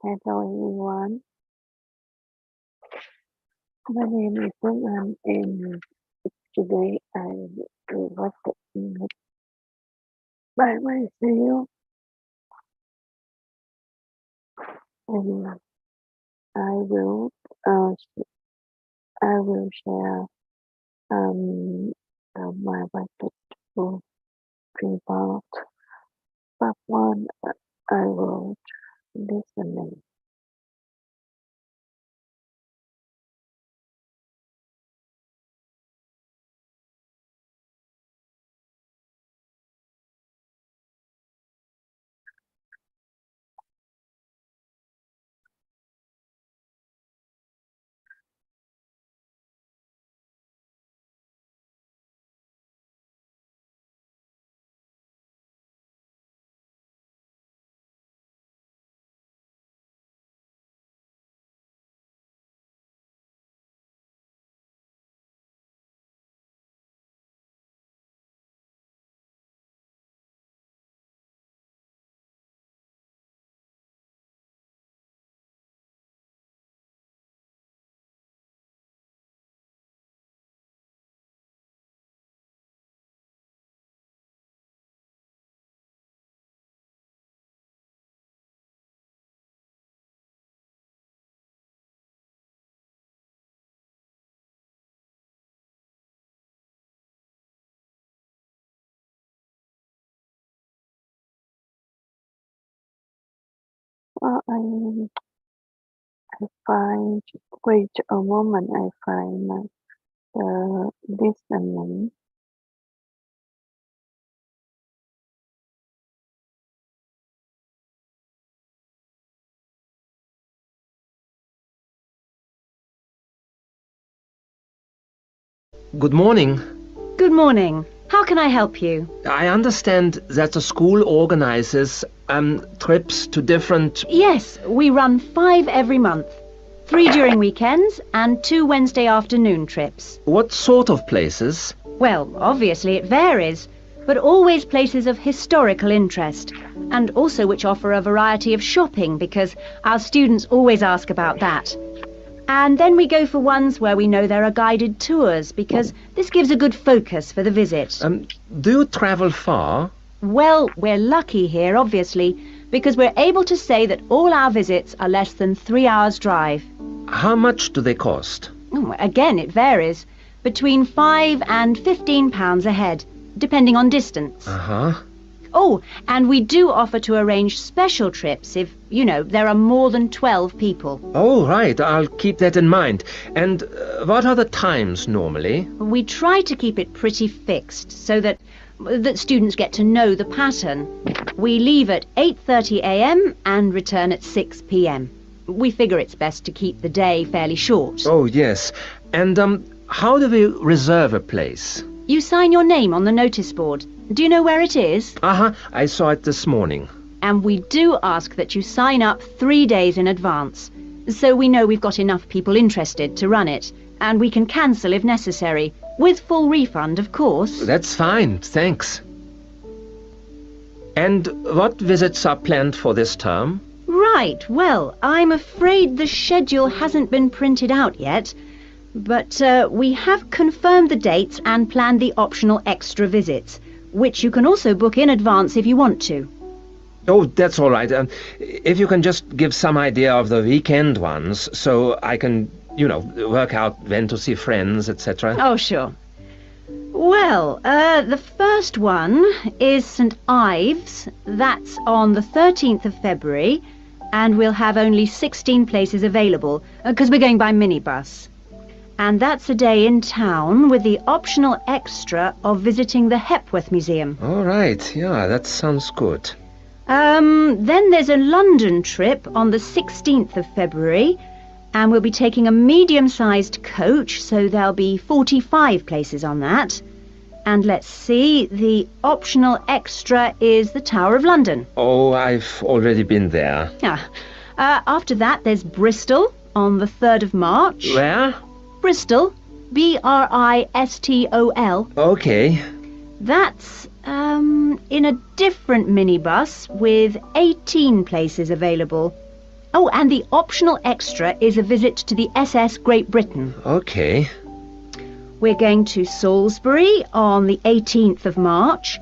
Hello everyone, my name is Phương and today I will watch the English by myself and I will uh, sh- I will share my watched to report. Part one, I will listening. Well, I find wait a moment. I find the listening. Good morning. Good morning. How can I help you? I understand that the school organizes trips to different... Yes, we run 5 every month. 3 during weekends and 2 Wednesday afternoon trips. What sort of places? Well, obviously it varies, but always places of historical interest, and also which offer a variety of shopping because our students always ask about that. And then we go for ones where we know there are guided tours because this gives a good focus for the visit. Do you travel far? Well, we're lucky here, obviously, because we're able to say that all our visits are less than 3 hours' drive. How much do they cost? Again, it varies. Between £5 and £15 a head, depending on distance. Uh-huh. Oh, and we do offer to arrange special trips if, there are more than 12 people. Oh, right. I'll keep that in mind. And what are the times normally? We try to keep it pretty fixed so that students get to know the pattern. We leave at 8:30 a.m. and return at 6 p.m. We figure it's best to keep the day fairly short. Oh, yes. And how do we reserve a place? You sign your name on the notice board. Do you know where it is? Uh-huh. I saw it this morning. And we do ask that you sign up 3 days in advance, so we know we've got enough people interested to run it, and we can cancel if necessary, with full refund, of course. That's fine, thanks. And what visits are planned for this term? Right, well, I'm afraid the schedule hasn't been printed out yet, but we have confirmed the dates and planned the optional extra visits, which you can also book in advance if you want to. Oh, that's all right. If you can just give some idea of the weekend ones, so I can, work out when to see friends, etc. Oh, sure. Well, the first one is St. Ives. That's on the 13th of February, and we'll have only 16 places available, because we're going by minibus. And that's a day in town with the optional extra of visiting the Hepworth Museum. All right, yeah, that sounds good. Then there's a London trip on the 16th of February, and we'll be taking a medium-sized coach, so there'll be 45 places on that. And let's see, the optional extra is the Tower of London. Oh, I've already been there. After that, there's Bristol on the 3rd of March. Where? Bristol, Bristol. Okay. That's in a different minibus with 18 places available. Oh, and the optional extra is a visit to the SS Great Britain. Okay. We're going to Salisbury on the 18th of March,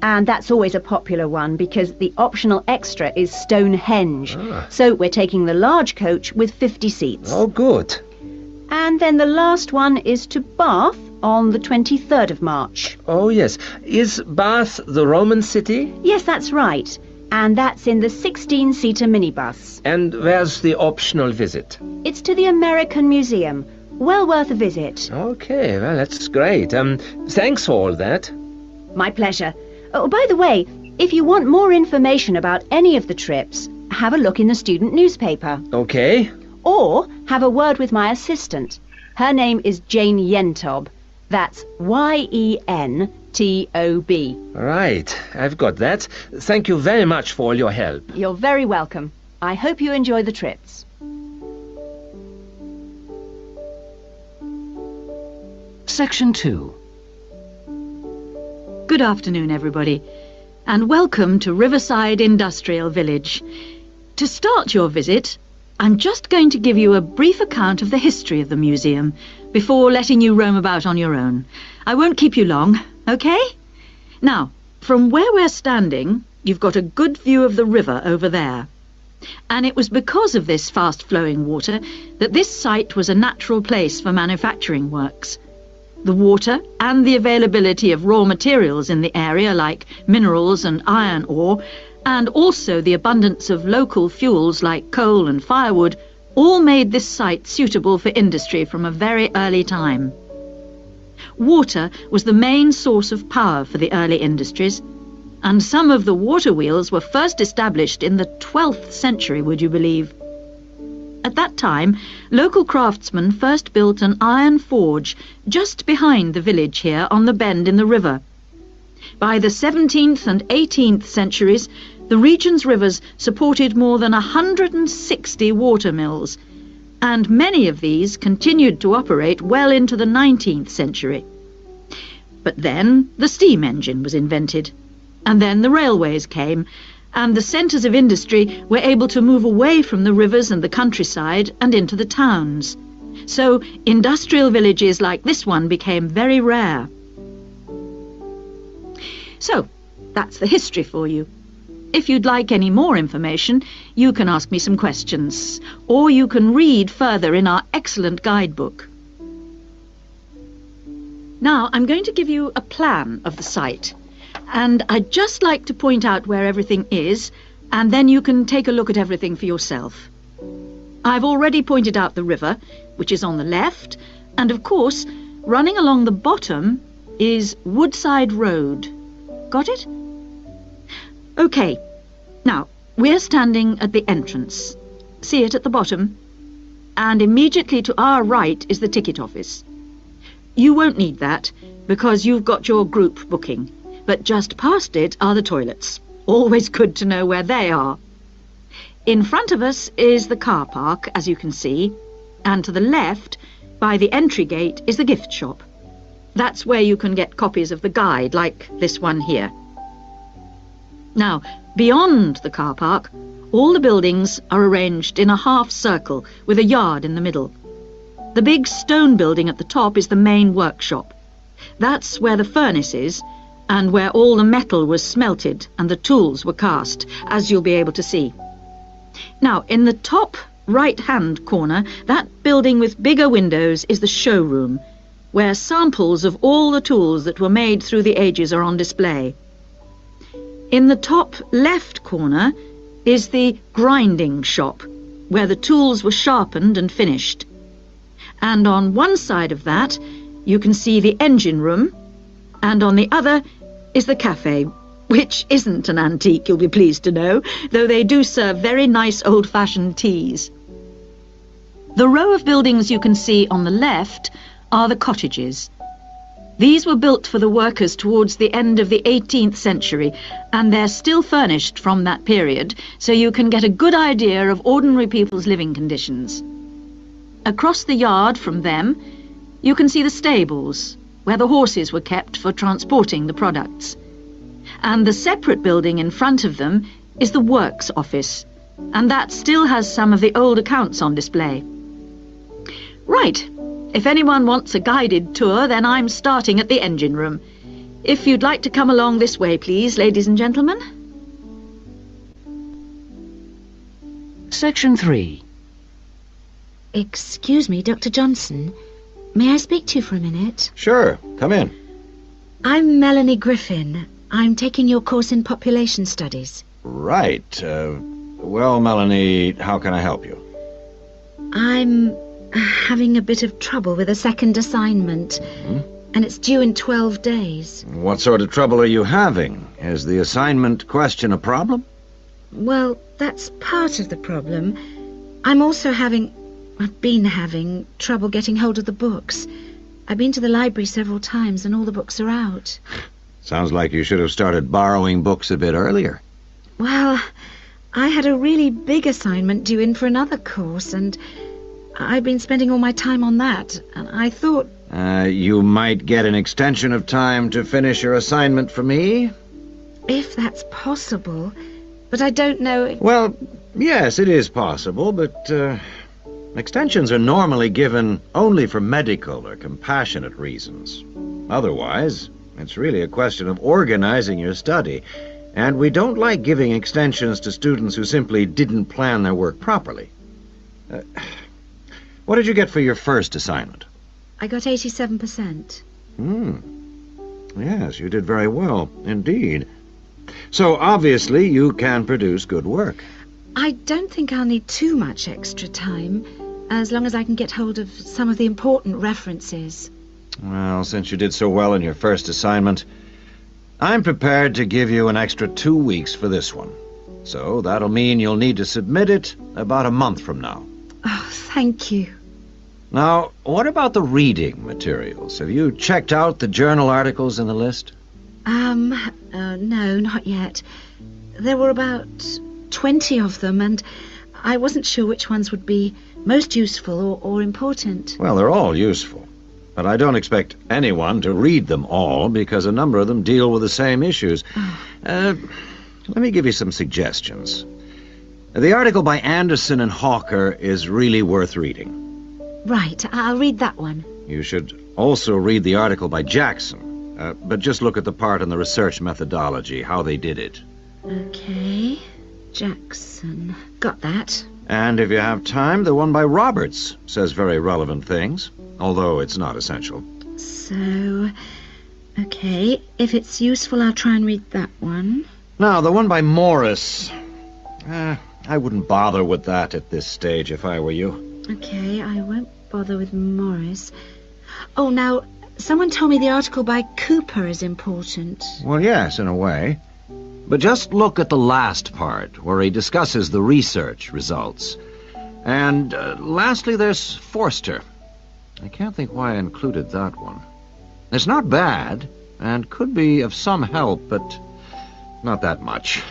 and that's always a popular one because the optional extra is Stonehenge. Ah. So we're taking the large coach with 50 seats. Oh, good. And then the last one is to Bath on the 23rd of March. Oh, yes. Is Bath the Roman city? Yes, that's right. And that's in the 16-seater minibus. And where's the optional visit? It's to the American Museum. Well worth a visit. Okay, well, that's great. Thanks for all that. My pleasure. Oh, by the way, if you want more information about any of the trips, have a look in the student newspaper. Okay. Or have a word with my assistant. Her name is Jane Yentob. That's Yentob. Right, I've got that. Thank you very much for all your help. You're very welcome. I hope you enjoy the trips. Section 2. Good afternoon, everybody, and welcome to Riverside Industrial Village. To start your visit, I'm just going to give you a brief account of the history of the museum before letting you roam about on your own. I won't keep you long, okay? Now, from where we're standing, you've got a good view of the river over there. And it was because of this fast-flowing water that this site was a natural place for manufacturing works. The water and the availability of raw materials in the area like minerals and iron ore, and also the abundance of local fuels like coal and firewood, all made this site suitable for industry from a very early time. Water was the main source of power for the early industries, and some of the water wheels were first established in the 12th century, would you believe? At that time, local craftsmen first built an iron forge just behind the village here on the bend in the river. By the 17th and 18th centuries, the region's rivers supported more than 160 water mills, and many of these continued to operate well into the 19th century. But then the steam engine was invented, and then the railways came, and the centres of industry were able to move away from the rivers and the countryside and into the towns. So industrial villages like this one became very rare. So, that's the history for you. If you'd like any more information, you can ask me some questions, or you can read further in our excellent guidebook. Now, I'm going to give you a plan of the site, and I'd just like to point out where everything is, and then you can take a look at everything for yourself. I've already pointed out the river, which is on the left, and of course, running along the bottom is Woodside Road. Got it? Okay, now, we're standing at the entrance. See it at the bottom? And immediately to our right is the ticket office. You won't need that, because you've got your group booking, but just past it are the toilets. Always good to know where they are. In front of us is the car park, as you can see, and to the left, by the entry gate, is the gift shop. That's where you can get copies of the guide, like this one here. Now, beyond the car park, all the buildings are arranged in a half circle with a yard in the middle. The big stone building at the top is the main workshop. That's where the furnace is, and where all the metal was smelted and the tools were cast, as you'll be able to see. Now, in the top right-hand corner, that building with bigger windows is the showroom, where samples of all the tools that were made through the ages are on display. In the top left corner is the grinding shop, where the tools were sharpened and finished. And on one side of that, you can see the engine room, and on the other is the cafe, which isn't an antique, you'll be pleased to know, though they do serve very nice old-fashioned teas. The row of buildings you can see on the left are the cottages. These were built for the workers towards the end of the 18th century, and they're still furnished from that period, so you can get a good idea of ordinary people's living conditions. Across the yard from them, you can see the stables, where the horses were kept for transporting the products. And the separate building in front of them is the works office, and that still has some of the old accounts on display. Right. If anyone wants a guided tour, then I'm starting at the engine room. If you'd like to come along this way, please, ladies and gentlemen. Section 3. Excuse me, Dr. Johnson. May I speak to you for a minute? Sure, come in. I'm Melanie Griffin. I'm taking your course in population studies. Right. Well, Melanie, how can I help you? I'm having a bit of trouble with a second assignment, and it's due in 12 days. What sort of trouble are you having? Is the assignment question a problem? Well, that's part of the problem. I've been having trouble getting hold of the books. I've been to the library several times and all the books are out. Sounds like you should have started borrowing books a bit earlier. Well, I had a really big assignment due in for another course, and I've been spending all my time on that, and I thought... You might get an extension of time to finish your assignment for me? If that's possible, but I don't know... Well, yes, it is possible, but extensions are normally given only for medical or compassionate reasons. Otherwise, it's really a question of organizing your study, and we don't like giving extensions to students who simply didn't plan their work properly. What did you get for your first assignment? I got 87%. Yes, you did very well, indeed. So, obviously, you can produce good work. I don't think I'll need too much extra time, as long as I can get hold of some of the important references. Well, since you did so well in your first assignment, I'm prepared to give you an extra 2 weeks for this one. So that'll mean you'll need to submit it about a month from now. Oh, thank you. Now, what about the reading materials? Have you checked out the journal articles in the list? No, not yet. There were about 20 of them, and I wasn't sure which ones would be most useful or important. Well, they're all useful, but I don't expect anyone to read them all because a number of them deal with the same issues. Let me give you some suggestions. The article by Anderson and Hawker is really worth reading. Right, I'll read that one. You should also read the article by Jackson, but just look at the part on the research methodology, how they did it. Okay, Jackson. Got that. And if you have time, the one by Roberts says very relevant things, although it's not essential. So, okay, if it's useful, I'll try and read that one. Now, the one by Morris. I wouldn't bother with that at this stage if I were you. Okay, I won't bother with Morris. Oh, now, someone told me the article by Cooper is important. Well, yes, in a way. But just look at the last part, where he discusses the research results. And lastly, there's Forster. I can't think why I included that one. It's not bad, and could be of some help, but not that much.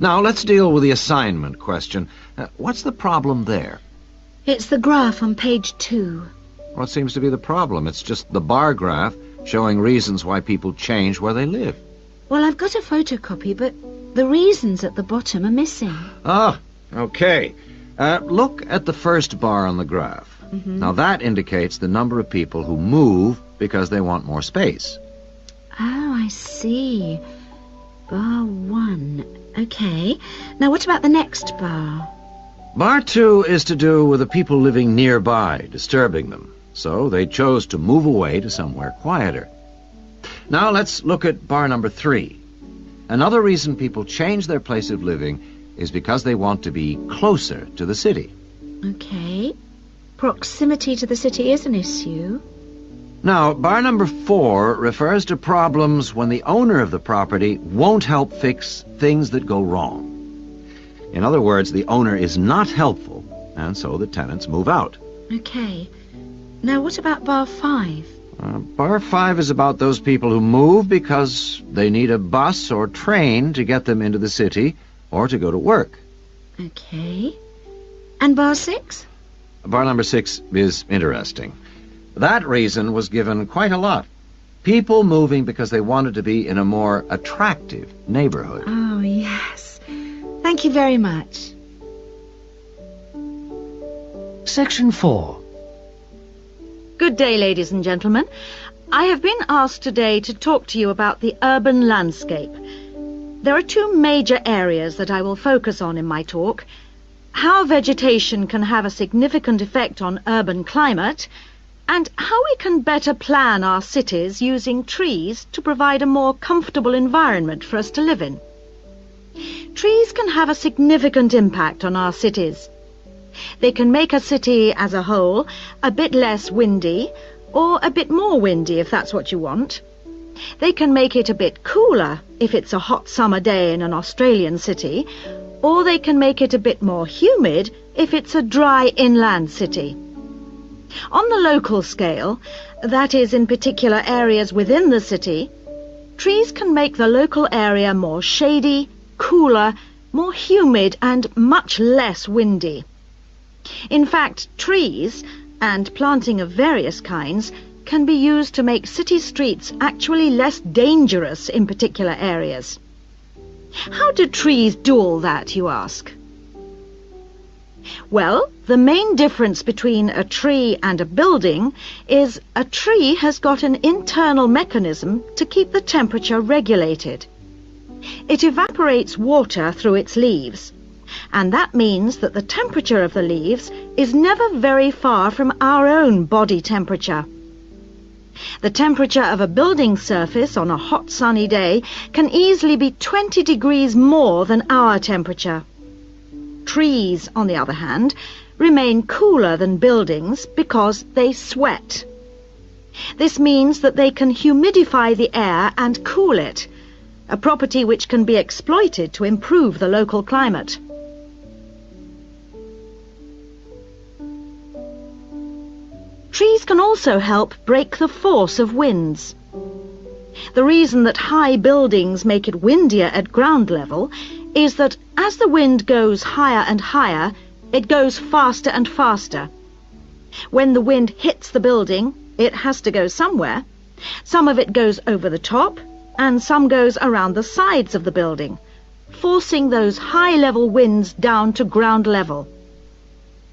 Now, let's deal with the assignment question. What's the problem there? It's the graph on page 2. What seems to be the problem? It's just the bar graph showing reasons why people change where they live. Well, I've got a photocopy, but the reasons at the bottom are missing. Ah, okay. Look at the first bar on the graph. Now, that indicates the number of people who move because they want more space. Oh, I see. Bar 1. Okay. Now, what about the next bar? Bar 2 is to do with the people living nearby, disturbing them. So they chose to move away to somewhere quieter. Now let's look at bar number 3. Another reason people change their place of living is because they want to be closer to the city. Okay. Proximity to the city is an issue. Now, bar number 4 refers to problems when the owner of the property won't help fix things that go wrong. In other words, the owner is not helpful, and so the tenants move out. Okay. Now, what about bar 5? Bar 5 is about those people who move because they need a bus or train to get them into the city or to go to work. Okay. And bar 6? Bar number 6 is interesting. That reason was given quite a lot. People moving because they wanted to be in a more attractive neighborhood. Oh, yes. Thank you very much. Section 4. Good day, ladies and gentlemen. I have been asked today to talk to you about the urban landscape. There are two major areas that I will focus on in my talk: how vegetation can have a significant effect on urban climate, and how we can better plan our cities using trees to provide a more comfortable environment for us to live in. Trees can have a significant impact on our cities. They can make a city as a whole a bit less windy, or a bit more windy if that's what you want. They can make it a bit cooler if it's a hot summer day in an Australian city, or they can make it a bit more humid if it's a dry inland city. On the local scale, that is in particular areas within the city, trees can make the local area more shady, cooler, more humid and much less windy. In fact, trees, and planting of various kinds, can be used to make city streets actually less dangerous in particular areas. How do trees do all that, you ask? Well, the main difference between a tree and a building is a tree has got an internal mechanism to keep the temperature regulated. It evaporates water through its leaves, and that means that the temperature of the leaves is never very far from our own body temperature. The temperature of a building surface on a hot sunny day can easily be 20 degrees more than our temperature. Trees, on the other hand, remain cooler than buildings because they sweat. This means that they can humidify the air and cool it, a property which can be exploited to improve the local climate. Trees can also help break the force of winds. The reason that high buildings make it windier at ground level is that as the wind goes higher and higher, it goes faster and faster. When the wind hits the building, it has to go somewhere. Some of it goes over the top, and some goes around the sides of the building, forcing those high-level winds down to ground level.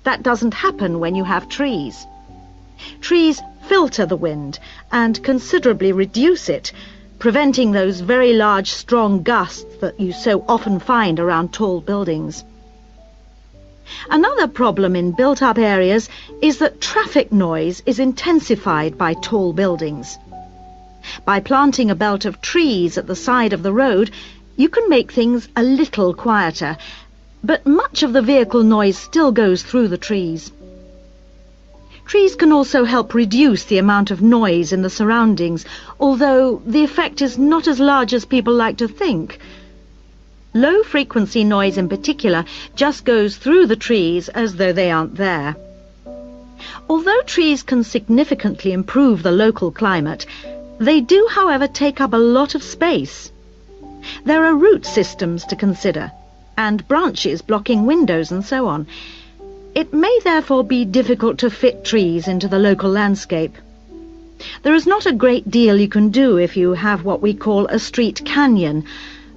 That doesn't happen when you have trees. Trees filter the wind and considerably reduce it, preventing those very large, strong gusts that you so often find around tall buildings. Another problem in built-up areas is that traffic noise is intensified by tall buildings. By planting a belt of trees at the side of the road, you can make things a little quieter, but much of the vehicle noise still goes through the trees. Trees can also help reduce the amount of noise in the surroundings, although the effect is not as large as people like to think. Low-frequency noise in particular just goes through the trees as though they aren't there. Although trees can significantly improve the local climate, they do, however, take up a lot of space. There are root systems to consider, and branches blocking windows and so on. It may therefore be difficult to fit trees into the local landscape. There is not a great deal you can do if you have what we call a street canyon,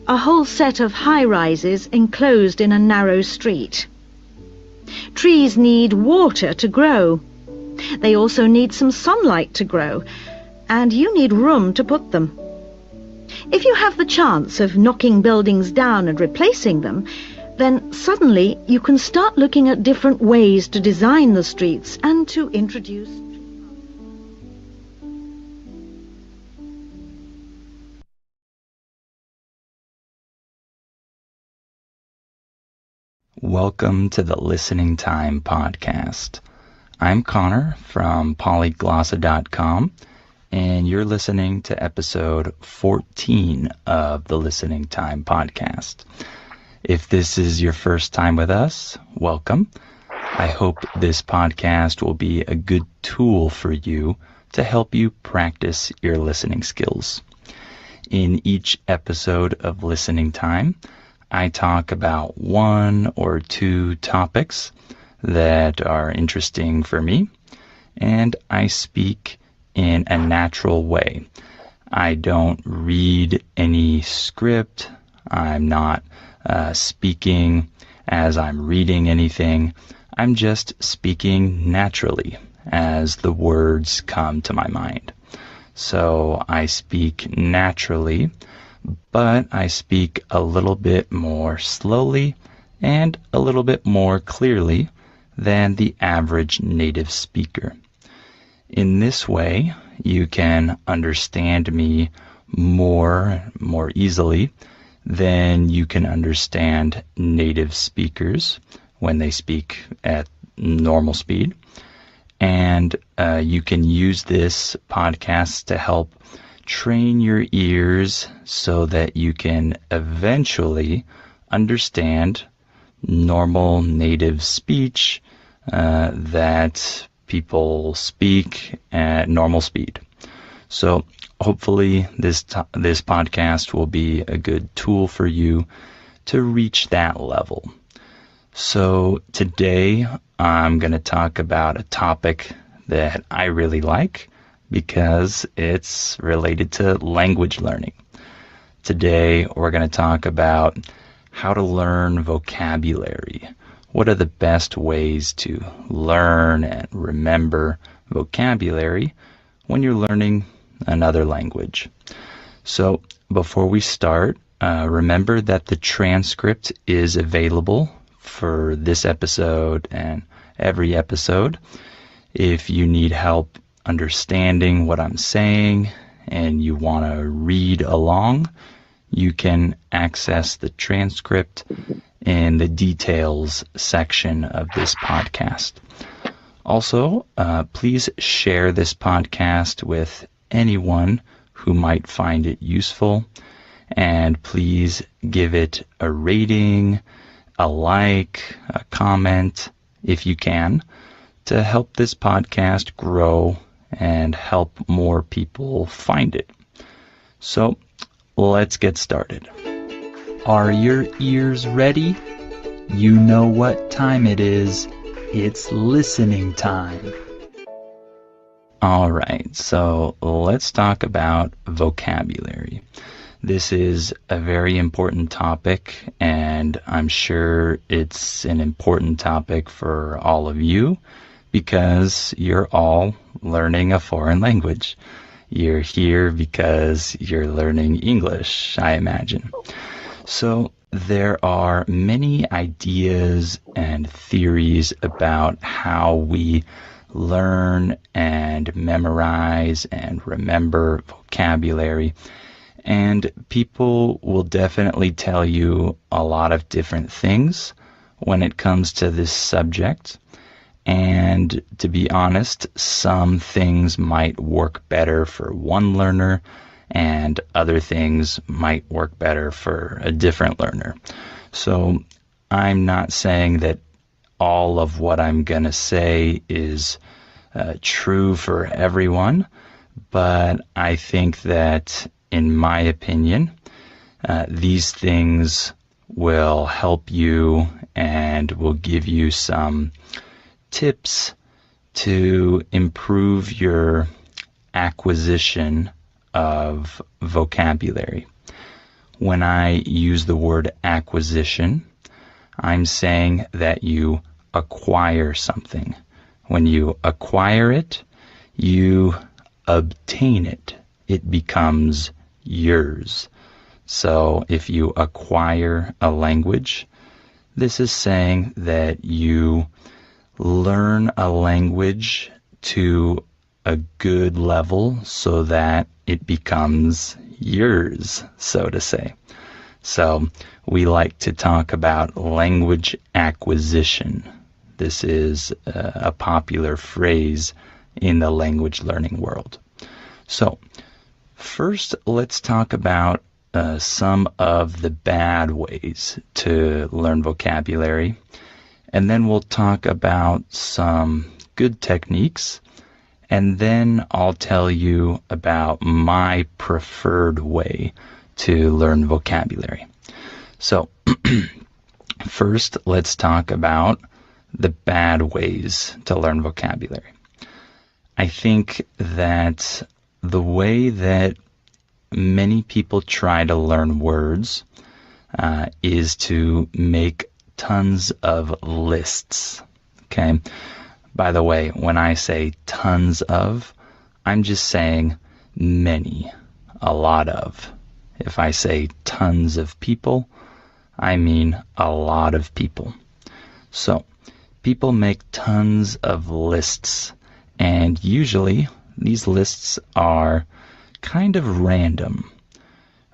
a whole set of high-rises enclosed in a narrow street. Trees need water to grow. They also need some sunlight to grow, and you need room to put them. If you have the chance of knocking buildings down and replacing them, then suddenly you can start looking at different ways to design the streets and to introduce... Welcome to the Listening Time Podcast. I'm Connor from Polyglossa.com, and you're listening to episode 14 of the Listening Time Podcast. If this is your first time with us, welcome. I hope this podcast will be a good tool for you to help you practice your listening skills. In each episode of Listening Time, I talk about one or two topics that are interesting for me, and I speak in a natural way. I don't read any script. I'm not speaking as I'm reading anything. I'm just speaking naturally as the words come to my mind. So I speak naturally, but I speak a little bit more slowly and a little bit more clearly than the average native speaker. In this way, you can understand me more easily than you can understand native speakers when they speak at normal speed. And you can use this podcast to help train your ears so that you can eventually understand normal native speech that people speak at normal speed. So hopefully this podcast will be a good tool for you to reach that level. So today I'm going to talk about a topic that I really like because it's related to language learning. Today we're going to talk about how to learn vocabulary. What are the best ways to learn and remember vocabulary when you're learning another language? So before we start, remember that the transcript is available for this episode and every episode. If you need help understanding what I'm saying and you want to read along, you can access the transcript in the details section of this podcast. Also, please share this podcast with anyone who might find it useful, and please give it a rating, a like, a comment, if you can, to help this podcast grow and help more people find it. So, let's get started. Are your ears ready? You know what time it is. It's listening time. All right, so let's talk about vocabulary. This is a very important topic, and I'm sure it's an important topic for all of you because you're all learning a foreign language. You're here because you're learning English, I imagine. So there are many ideas and theories about how we learn and memorize and remember vocabulary. And people will definitely tell you a lot of different things when it comes to this subject. And to be honest, some things might work better for one learner and other things might work better for a different learner. So I'm not saying that all of what I'm going to say is true for everyone, but I think that, in my opinion, these things will help you and will give you some tips to improve your acquisition of vocabulary. When I use the word acquisition, I'm saying that you acquire something. When you acquire it, you obtain it. It becomes yours. So if you acquire a language, this is saying that you learn a language to a good level so that it becomes yours, so to say. So we like to talk about language acquisition. This is a popular phrase in the language learning world. So first, let's talk about some of the bad ways to learn vocabulary, and then we'll talk about some good techniques, and then I'll tell you about my preferred way to learn vocabulary. So first, let's talk about the bad ways to learn vocabulary. I think that the way that many people try to learn words, is to make tons of lists. Okay? By the way, when I say tons of, I'm just saying many, a lot of. If I say tons of people, I mean a lot of people. So, people make tons of lists, and usually these lists are kind of random.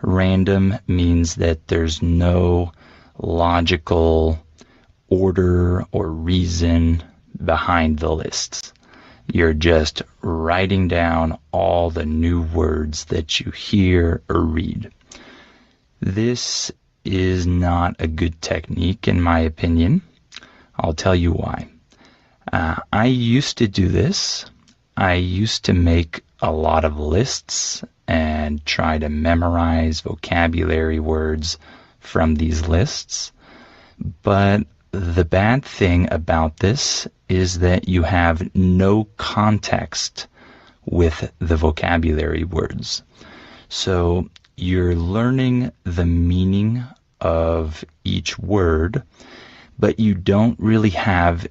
Random means that there's no logical order or reason behind the lists. You're just writing down all the new words that you hear or read. This is not a good technique, in my opinion. I'll tell you why. I used to do this. I used to make a lot of lists and try to memorize vocabulary words from these lists. But the bad thing about this is that you have no context with the vocabulary words. So you're learning the meaning of each word, but you don't really have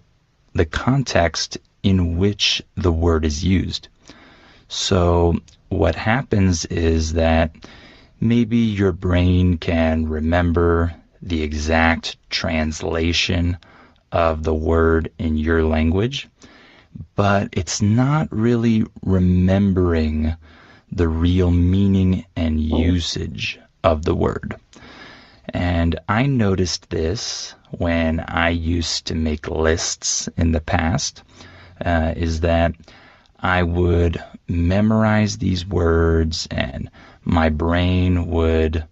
the context in which the word is used. So what happens is that maybe your brain can remember the exact translation of the word in your language, but it's not really remembering the real meaning and usage of the word. And I noticed this when I used to make lists in the past, is that I would memorize these words and my brain would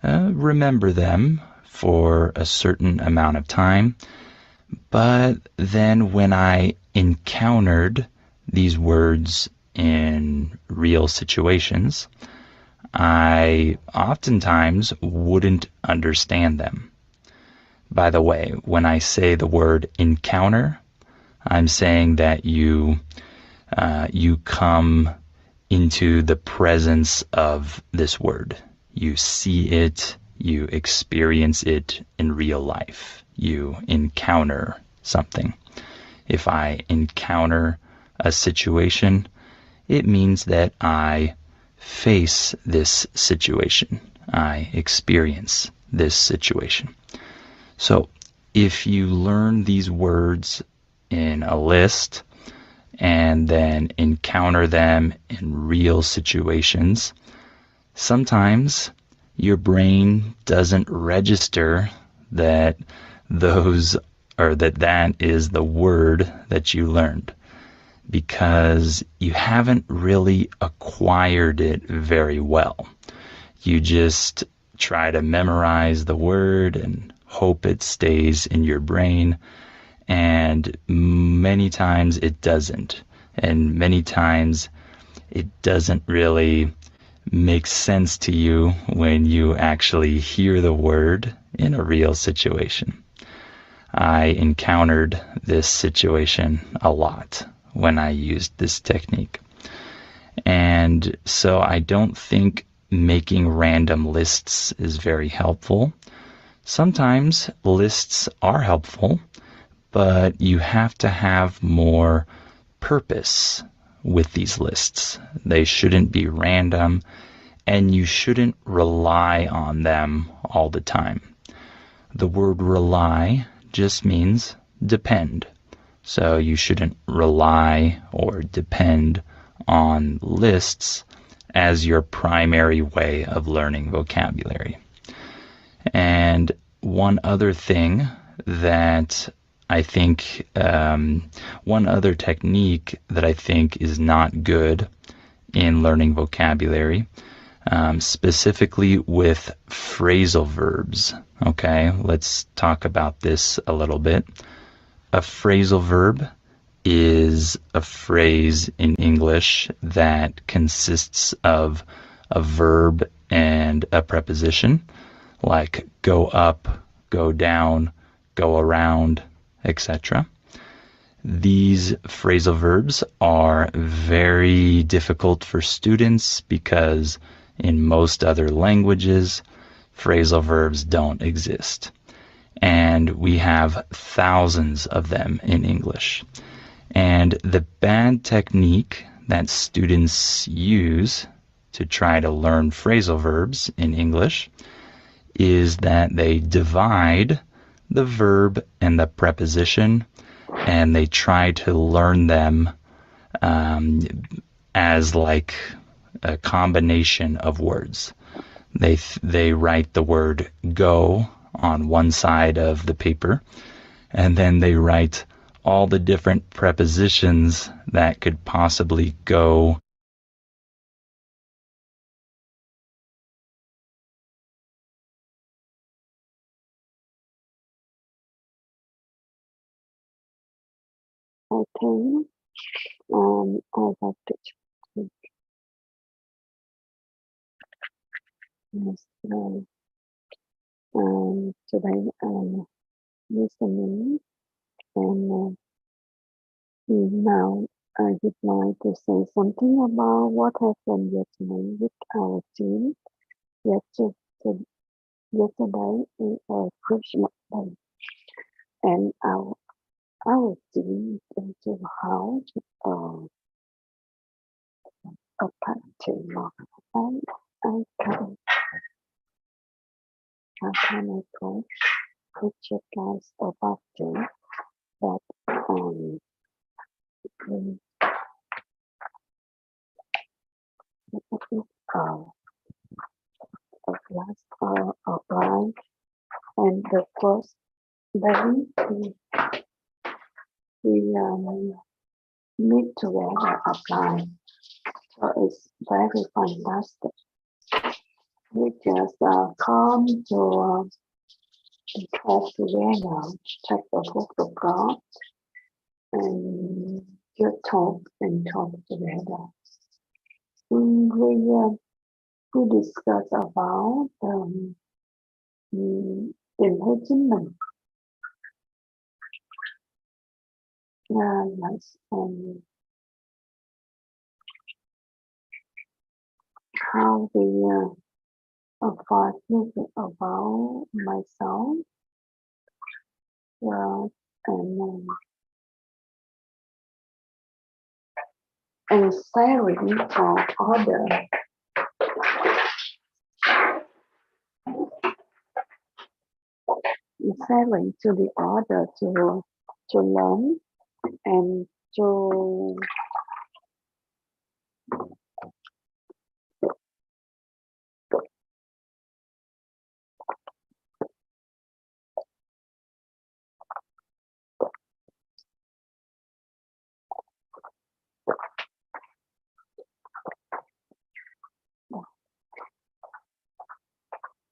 remember them for a certain amount of time. But then when I encountered these words in real situations, I oftentimes wouldn't understand them. By the way, when I say the word encounter, I'm saying that you come into the presence of this word. You see it, you experience it in real life. You encounter something. If I encounter a situation, it means that I face this situation. I experience this situation. So if you learn these words in a list and then encounter them in real situations, sometimes your brain doesn't register that that is the word that you learned, because you haven't really acquired it very well. You just try to memorize the word and hope it stays in your brain, and many times it doesn't. And many times it doesn't really make sense to you when you actually hear the word in a real situation. I encountered this situation a lot when I used this technique. And so I don't think making random lists is very helpful. Sometimes lists are helpful, but you have to have more purpose with these lists. They shouldn't be random, and you shouldn't rely on them all the time. The word rely just means depend. So you shouldn't rely or depend on lists as your primary way of learning vocabulary. And one other thing that I think, one other technique that I think is not good in learning vocabulary, specifically with phrasal verbs. Okay, let's talk about this a little bit. A phrasal verb is a phrase in English that consists of a verb and a preposition, like go up, go down, go around, etc. These phrasal verbs are very difficult for students because in most other languages, phrasal verbs don't exist. And we have thousands of them in English. And the bad technique that students use to try to learn phrasal verbs in English is that they divide the verb and the preposition, and they try to learn them as like a combination of words. They write the word go on one side of the paper, and then they write all the different prepositions that could possibly go I think I have to check. Yes, today I'm listening, and now I would like to say something about what happened yesterday with our team. Yesterday is a Christmas day, and our team came to the house a party, and I can how can I go put you guys about it, but we a glass of wine, and the first day we meet together apply. So it's very fantastic. We just come to talk together, check the book of God, and just talk and talk together. We discuss about tìm thấy chính mình. Yes, and how we avoid thinking about myself, and sharing for others. Sharing to the other to learn and to